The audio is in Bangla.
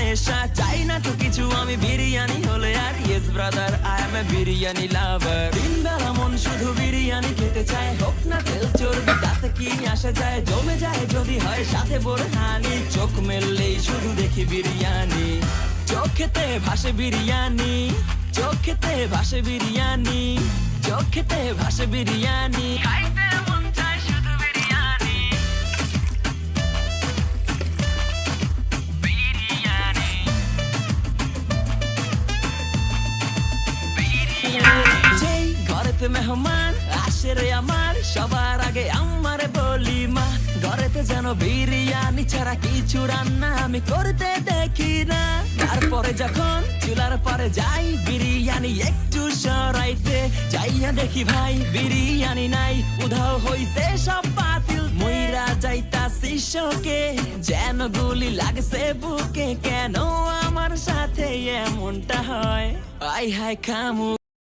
নেশা, চাই না তো কিছু আমি বিরিয়ানি হলে আর। Yes brother, I M A biryani লাভার। দিন বেলা মন শুধু বিরিয়ানি খেতে চায়, হোক না তেল চর্বি তাতে কি আসা যায়। জমে যায় যদি হয় সাথে বোরহানি, চোখ মেললেই শুধু দেখি বিরিয়ানি। চোখেতে ভাসে বিরিয়ানি, চোখেতে ভাসে বিরিয়ানি, চোখেতে ভাসে বিরিয়ানি। খাইতে মন চায় শুধু বিরিয়ানি, বিরিয়ানি, বিরিয়ানি। যেই ঘরেতে মেহমান আসে রে আমার, সবার আগে আমারে বলি মা। ঘরেতে যেন বিরিয়ানি ছাড়া কিছু রান্না আমি করতে দেখি না। তারপরে যখন চুলার পরে যাই বিরিয়ানি একটু সরাইতে, যাইয়া দেখি ভাই বিরিয়ানি নাই, উধাও হইছে সব পাতিল। মইরা যাইতাছি শোকে, যেন গুলি লাগছে বুকে। কেন আমার সাথে এমনটা হয়? আই হায় খামু